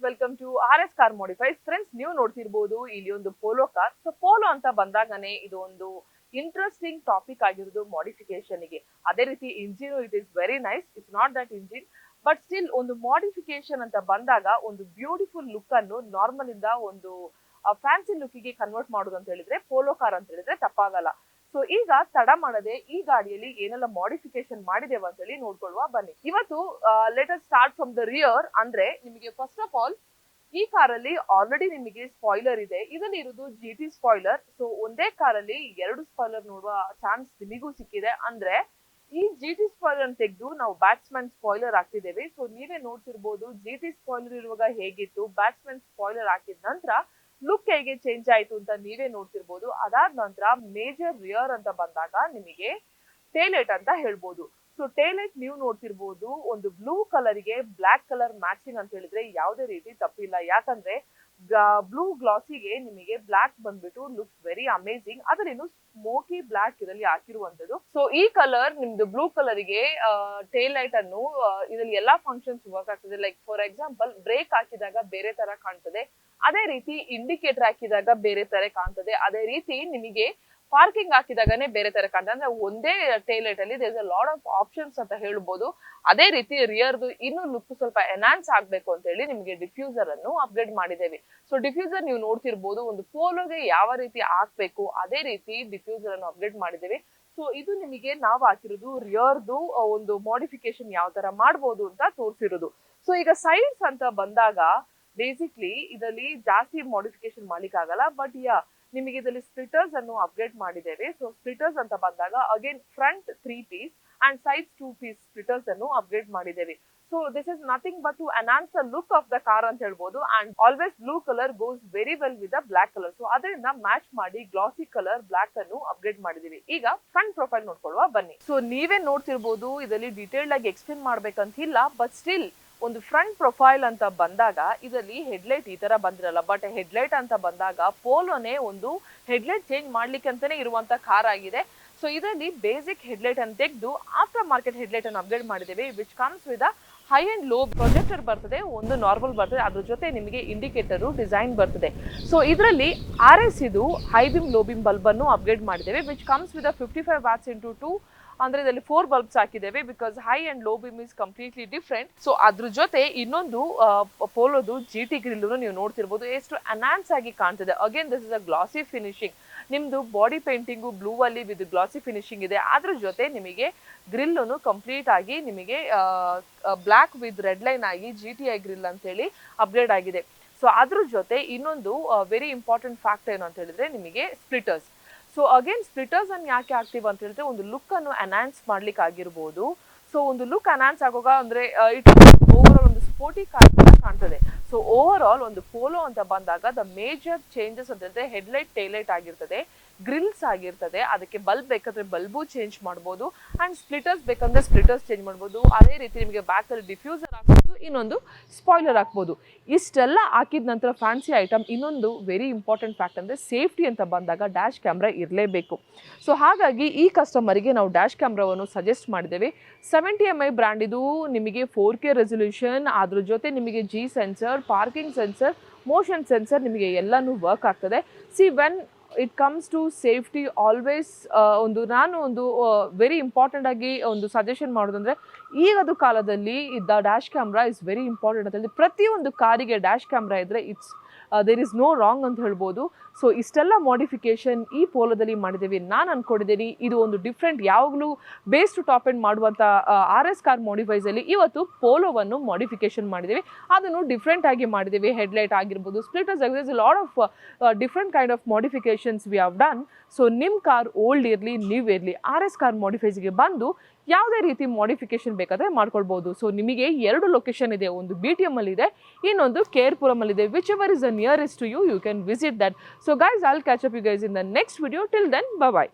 Welcome to RS car modifies. Friends, ನೀವು ನೋಡ್ತಿರ್ಬೋದು ಇಲ್ಲಿ ಒಂದು ಪೋಲೋ ಕಾರ್. ಸೊ ಪೋಲೋ ಅಂತ ಬಂದಾಗನೇ ಇದು ಒಂದು ಇಂಟ್ರೆಸ್ಟಿಂಗ್ ಟಾಪಿಕ್ ಆಗಿರೋದು ಮಾಡಿಫಿಕೇಶನ್ ಗೆ. ಅದೇ ರೀತಿ engine it is very nice, it's not that engine, but still ಒಂದು ಮಾಡಿಫಿಕೇಶನ್ ಅಂತ ಬಂದಾಗ ಒಂದು ಬ್ಯೂಟಿಫುಲ್ ಲುಕ್ ಅನ್ನು ನಾರ್ಮಲ್ ಇಂದ ಒಂದು ಫ್ಯಾನ್ಸಿ ಲುಕ್ ಗೆ ಕನ್ವರ್ಟ್ ಮಾಡೋದು ಅಂತ ಹೇಳಿದ್ರೆ ಪೋಲೋ ಕಾರ್ ಅಂತ ಹೇಳಿದ್ರೆ ತಪ್ಪಾಗಲ್ಲ. ಸೊ ಈಗ ತಡ ಮಾಡದೆ ಈ ಗಾಡಿಯಲ್ಲಿ ಏನೆಲ್ಲ ಮಾಡಿಫಿಕೇಶನ್ ಮಾಡಿದೇವ ಅಂತ ಹೇಳಿ ನೋಡ್ಕೊಳ್ಳುವ ಬನ್ನಿ. ಇವತ್ತು let us start from the rear. ಅಂದ್ರೆ ನಿಮಗೆ ಫಸ್ಟ್ ಆಫ್ ಆಲ್ ಈ ಕಾರಲ್ಲಿ ಆಲ್ರೆಡಿ ನಿಮಗೆ ಸ್ಪಾಯ್ಲರ್ ಇದೆ. ಇದರಲ್ಲಿ ಇರುವುದು GT ಸ್ಪಾಯ್ಲರ್. ಸೊ ಒಂದೇ ಕಾರಲ್ಲಿ ಎರಡು ಸ್ಪಾಯ್ಲರ್ ನೋಡುವ ಚಾನ್ಸ್ ನಿಮಗೂ ಸಿಕ್ಕಿದೆ. ಅಂದ್ರೆ ಈ GT ಸ್ಪಾಯ್ಲರ್ ತೆಗೆದು ನಾವು ಬ್ಯಾಟ್ಸ್ಮನ್ ಸ್ಪಾಯ್ಲರ್ ಹಾಕ್ತಿದ್ದೇವೆ. ಸೊ ನೀವೇ ನೋಡ್ತಿರ್ಬೋದು GT ಸ್ಪಾಯ್ಲರ್ ಇರುವಾಗ ಹೇಗಿತ್ತು, ಬ್ಯಾಟ್ಸ್ಮನ್ ಸ್ಪಾಯ್ಲರ್ ಹಾಕಿದ ನಂತರ ಲುಕ್ ಹೇಗೆ ಚೇಂಜ್ ಆಯ್ತು ಅಂತ ನೀವೇ ನೋಡ್ತಿರ್ಬೋದು. ಅದಾದ ನಂತರ ಮೇಜರ್ ರಿಯರ್ ಅಂತ ಬಂದಾಗ ನಿಮಗೆ ಟೇಲೈಟ್ ಅಂತ ಹೇಳ್ಬೋದು. ಸೊ ಟೇಲೈಟ್ ನೀವು ನೋಡ್ತಿರ್ಬೋದು ಒಂದು ಬ್ಲೂ ಕಲರ್ಗೆ ಬ್ಲಾಕ್ ಕಲರ್ ಮ್ಯಾಚಿಂಗ್ ಅಂತ ಹೇಳಿದ್ರೆ ಯಾವುದೇ ರೀತಿ ತಪ್ಪಿಲ್ಲ. ಯಾಕಂದ್ರೆ ಬ್ಲೂ ಗ್ಲಾಸಿಗೆ ನಿಮಗೆ ಬ್ಲಾಕ್ ಬಂದ್ಬಿಟ್ಟು ಲುಕ್ಸ್ ವೆರಿ ಅಮೇಸಿಂಗ್. ಅದರೇನು ಸ್ಮೋಕಿ ಬ್ಲಾಕ್ ಇದರಲ್ಲಿ ಹಾಕಿರುವಂತದ್ದು. ಸೊ ಈ ಕಲರ್ ನಿಮ್ದು ಬ್ಲೂ ಕಲರ್ಗೆ ಟೇಲ್ ಲೈಟ್ ಅನ್ನು ಇದರಲ್ಲಿ ಎಲ್ಲಾ ಫಂಕ್ಷನ್ಸ್ ವರ್ಕ್ ಆಗ್ತದೆ. ಲೈಕ್ ಫಾರ್ ಎಕ್ಸಾಂಪಲ್ ಬ್ರೇಕ್ ಹಾಕಿದಾಗ ಬೇರೆ ತರ ಕಾಣ್ತದೆ, ಅದೇ ರೀತಿ ಇಂಡಿಕೇಟರ್ ಹಾಕಿದಾಗ ಬೇರೆ ತರ ಕಾಣ್ತದೆ, ಅದೇ ರೀತಿ ನಿಮಗೆ ಪಾರ್ಕಿಂಗ್ ಹಾಕಿದಾಗನೇ ಬೇರೆ ತರ ಕಾಣ್ತದೆ. ಅಂದ್ರೆ ಒಂದೇ ಟೇಲ್ ಲೈಟ್ ಅಲ್ಲಿ there is a lot of options ಅಂತ ಹೇಳ್ಬೋದು. ಅದೇ ರೀತಿ ರಿಯರ್ದು ಇನ್ನೂ ಲುಕ್ ಸ್ವಲ್ಪ ಎನ್ಹಾನ್ಸ್ ಆಗ್ಬೇಕು ಅಂತ ಹೇಳಿ ನಿಮಗೆ ಡಿಫ್ಯೂಸರ್ ಅನ್ನು ಅಪ್ಗ್ರೇಡ್ ಮಾಡಿದ್ದೇವೆ. ಸೊ ಡಿಫ್ಯೂಸರ್ ನೀವು ನೋಡ್ತಿರ್ಬೋದು ಒಂದು ಪೋಲೋಗೆ ಯಾವ ರೀತಿ ಹಾಕ್ಬೇಕು ಅದೇ ರೀತಿ ಡಿಫ್ಯೂಸರ್ ಅನ್ನು ಅಪ್ಗ್ರೇಡ್ ಮಾಡಿದ್ದೇವೆ. ಸೊ ಇದು ನಿಮಗೆ ನಾವು ಹಾಕಿರೋದು ರಿಯರ್ದು ಒಂದು ಮಾಡಿಫಿಕೇಶನ್ ಯಾವ ತರ ಮಾಡ್ಬೋದು ಅಂತ ತೋರಿಸಿರೋದು. ಸೊ ಈಗ ಸೈಡ್ಸ್ ಅಂತ ಬಂದಾಗ ಬೇಸಿಕ್ಲಿ ಇದರಲ್ಲಿ ಜಾಸ್ತಿ ಮಾಡಿಫಿಕೇಶನ್ ಮಾಡ್ಲಿಕ್ಕೆ ಆಗಲ್ಲ. ಬಟ್ ನಿಮಗೆ ಇದರಲ್ಲಿ ಸ್ಪ್ಲಿಟರ್ಸ್ ಅನ್ನು ಅಪ್ಗ್ರೇಡ್ ಮಾಡಿದ್ದೇವೆ. ಸೊ ಸ್ಪ್ಲಿಟರ್ಸ್ ಅಂತ ಬಂದಾಗ again front 3 piece and sides 2 piece splitters ಅನ್ನು ಅಪ್ಗ್ರೇಡ್ ಮಾಡಿದ್ದೇವೆ. So this is nothing but to enhance the look of the car ಅಂತ ಹೇಳ್ಬೋದು. And always blue colour goes very well with the black colour. So ಅದರಿಂದ match ಮಾಡಿ glossy colour black ಅನ್ನು upgrade ಮಾಡಿದೀವಿ. ಈಗ front profile ನೋಡ್ಕೊಳ್ಳುವ ಬನ್ನಿ. So ನೀವೇ ನೋಡ್ತಿರ್ಬೋದು ಇದರಲ್ಲಿ ಡೀಟೇಲ್ಡ್ ಆಗಿ ಎಕ್ಸ್ಪ್ಲೇನ್ ಮಾಡ್ಬೇಕಂತಿಲ್ಲ, ಬಟ್ ಸ್ಟಿಲ್ ಒಂದು ಫ್ರಂಟ್ ಪ್ರೊಫೈಲ್ ಅಂತ ಬಂದಾಗ ಇದರಲ್ಲಿ ಹೆಡ್ಲೈಟ್ ಈ ತರ ಬಂದಿರಲ್ಲ. ಬಟ್ ಹೆಡ್ಲೈಟ್ ಅಂತ ಬಂದಾಗ ಪೋಲೋನೇ ಒಂದು ಹೆಡ್ಲೈಟ್ ಚೇಂಜ್ ಮಾಡ್ಲಿಕ್ಕೆ ಅಂತಾನೆ ಇರುವಂತ ಕಾರ್ ಆಗಿದೆ. ಸೊ ಇದರಲ್ಲಿ ಬೇಸಿಕ್ ಹೆಡ್ಲೈಟ್ ಅನ್ನು ತೆಗೆದು ಆಫ್ಟರ್ ಮಾರ್ಕೆಟ್ ಹೆಡ್ಲೈಟ್ ಅನ್ನು ಅಪ್ಗ್ರೇಡ್ ಮಾಡಿದ್ದೇವೆ. Which comes with high and low projector ಬರ್ತದೆ, ಒಂದು ನಾರ್ಮಲ್ ಬರ್ತದೆ, ಅದ್ರ ಜೊತೆ ನಿಮಗೆ ಇಂಡಿಕೇಟರ್ ಡಿಸೈನ್ ಬರ್ತದೆ. ಸೊ ಇದರಲ್ಲಿ RS ಇದು high beam low beam bulb ಅನ್ನು ಅಪ್ಗ್ರೇಡ್ ಮಾಡಿದ್ದೇವೆ. Which comes with 55 watts into 2. ಅಂದ್ರೆ ಇದರಲ್ಲಿ 4 ಬಲ್ಬ್ಸ್ ಹಾಕಿದ್ದೇವೆ because high and low beam is completely different. So ಅದ್ರ ಜೊತೆ ಇನ್ನೊಂದು ಪೋಲೋದು GT ಗ್ರಿಲ್ ನೀವು ನೋಡ್ತಿರ್ಬೋದು ಎಷ್ಟು ಎನ್ಹಾನ್ಸ್ ಆಗಿ ಕಾಣ್ತದೆ. Again this is a glossy finishing. ನಿಮ್ದು ಬಾಡಿ ಪೇಂಟಿಂಗು ಬ್ಲೂ ಅಲ್ಲಿ ವಿತ್ ಗ್ಲಾಸಿ ಫಿನಿಶಿಂಗ್ ಇದೆ. ಅದ್ರ ಜೊತೆ ನಿಮಗೆ ಗ್ರಿಲ್ ಅನ್ನು ಕಂಪ್ಲೀಟ್ ಆಗಿ ನಿಮಗೆ ಬ್ಲಾಕ್ ವಿತ್ ರೆಡ್ ಲೈನ್ ಆಗಿ GTI ಗ್ರಿಲ್ ಅಂತ ಹೇಳಿ ಅಪ್ಗ್ರೇಡ್ ಆಗಿದೆ. ಸೊ ಅದ್ರ ಜೊತೆ ಇನ್ನೊಂದು ವೆರಿ ಇಂಪಾರ್ಟೆಂಟ್ ಫ್ಯಾಕ್ಟ್ ಏನು ಅಂತ ಹೇಳಿದ್ರೆ ನಿಮಗೆ ಸ್ಪ್ಲಿಟರ್ಸ್. ಸೊ ಅಗೇನ್ ಸ್ಪ್ಲಿಟರ್ಸ್ ಅನ್ನು ಯಾಕೆ ಹಾಕ್ತೀವಿ ಅಂತ ಹೇಳಿದ್ರೆ ಒಂದು ಲುಕ್ ಅನ್ನು ಎನ್ಹಾನ್ಸ್ ಮಾಡ್ಲಿಕ್ಕೆ ಆಗಿರ್ಬೋದು. ಸೊ ಒಂದು ಲುಕ್ ಎನ್ಹಾನ್ಸ್ ಆಗುವಾಗ ಅಂದ್ರೆ ಇಟ್ ಓವರ್ ಆಲ್ ಒಂದು ಸ್ಪೋರ್ಟಿ ಕಾರ್ ಕಾಣ್ತದೆ. ಸೊ ಓವರ್ ಆಲ್ ಒಂದು ಪೋಲೋ ಅಂತ ಬಂದಾಗ ದ ಮೇಜರ್ ಚೇಂಜಸ್ ಅಂತ ಹೇಳಿದ್ರೆ ಹೆಡ್ಲೈಟ್ ಟೇಲೈಟ್ ಆಗಿರ್ತದೆ, ಗ್ರಿಲ್ಸ್ ಆಗಿರ್ತದೆ, ಅದಕ್ಕೆ ಬಲ್ಬ್ ಬೇಕಾದ್ರೆ ಬಲ್ಬು ಚೇಂಜ್ ಮಾಡ್ಬೋದು, ಅಂಡ್ ಸ್ಪ್ಲಿಟರ್ಸ್ ಬೇಕಂದ್ರೆ ಸ್ಪ್ಲಿಟರ್ಸ್ ಚೇಂಜ್ ಮಾಡ್ಬೋದು. ಅದೇ ರೀತಿ ನಿಮಗೆ ಬ್ಯಾಕ್ ಅಲ್ಲಿ ಡಿಫ್ಯೂಸರ್ ಹಾಕ್ಬೋದು, ಇನ್ನೊಂದು ಸ್ಪಾಯ್ಲರ್ ಹಾಕ್ಬೋದು. ಇಷ್ಟೆಲ್ಲ ಹಾಕಿದ ನಂತರ ಫ್ಯಾನ್ಸಿ ಐಟಮ್ ಇನ್ನೊಂದು ವೆರಿ ಇಂಪಾರ್ಟೆಂಟ್ ಫ್ಯಾಕ್ಟ್ ಅಂದ್ರೆ ಸೇಫ್ಟಿ ಅಂತ ಬಂದಾಗ ಡ್ಯಾಶ್ ಕ್ಯಾಮ್ರಾ ಇರಲೇಬೇಕು. ಸೊ ಹಾಗಾಗಿ ಈ ಕಸ್ಟಮರಿಗೆ ನಾವು ಡ್ಯಾಶ್ ಕ್ಯಾಮ್ರಾವನ್ನು ಸಜೆಸ್ಟ್ ಮಾಡಿದ್ದೇವೆ. 70mm ಬ್ರ್ಯಾಂಡ್ ಇದು. ನಿಮಗೆ 4K ರೆಸಲ್ಯೂಷನ್, ಅದ್ರ ಜೊತೆ ನಿಮಗೆ G sensor, parking sensor, motion sensor ನಿಮಗೆ ಎಲ್ಲಾನು ವರ್ಕ್ ಆಗ್ತದೆ. See when it comes to safety always ನಾನು ಒಂದು ವೆರಿ ಇಂಪಾರ್ಟೆಂಟ್ ಆಗಿ ಒಂದು ಸಜೆಷನ್ ಮಾಡೋದಂದ್ರೆ ಈಗದು ಕಾಲದಲ್ಲಿ the dash camera is very important ಅಂತ ಹೇಳಿ ಪ್ರತಿಯೊಂದು ಕಾರಿಗೆ ಡ್ಯಾಶ್ ಕ್ಯಾಮ್ರಾ ಇದ್ದರೆ it's there is no wrong ಅಂತ ಹೇಳ್ಬೋದು. ಸೊ ಇಷ್ಟೆಲ್ಲ ಮಾಡಿಫಿಕೇಶನ್ ಈ ಪೋಲೋದಲ್ಲಿ ಮಾಡಿದ್ದೀವಿ. ನಾನು ಅಂದ್ಕೊಂಡಿದ್ದೀನಿ ಇದು ಒಂದು ಡಿಫ್ರೆಂಟ್, ಯಾವಾಗಲೂ ಬೇಸ್ ಟು ಟಾಪ್ ಎಂಡ್ ಮಾಡುವಂಥ RS ಕಾರ್ ಮಾಡಿಫೈಸಲ್ಲಿ ಇವತ್ತು ಪೋಲೋವನ್ನು ಮಾಡಿಫಿಕೇಶನ್ ಮಾಡಿದ್ದೀವಿ. ಅದನ್ನು ಡಿಫ್ರೆಂಟ್ ಆಗಿ ಮಾಡಿದ್ದೀವಿ. ಹೆಡ್ಲೈಟ್ ಆಗಿರ್ಬೋದು, ಸ್ಪ್ಲಿಟರ್ಸ್ ಆಗಿರ್ಬೋದು, lot of different kind of modifications we have done. So ನಿಮ್ಮ ಕಾರ್ ಓಲ್ಡ್ ಇರಲಿ ನ್ಯೂ ಇರಲಿ RS ಕಾರ್ ಮಾಡಿಫೈಸ್ಗೆ ಬಂದು ಯಾವುದೇ ರೀತಿ ಮಾಡಿಫಿಕೇಶನ್ ಬೇಕಾದರೆ ಮಾಡ್ಕೊಳ್ಬೋದು. ಸೊ ನಿಮಗೆ 2 ಲೊಕೇಶನ್ ಇದೆ, ಒಂದು BTM ಅಲ್ಲಿ ಇದೆ, ಇನ್ನೊಂದು KR ಇದೆ. Whichever is the nearest to you, you can visit that. So guys, I will catch up you guys in the next video. Till then, bye by.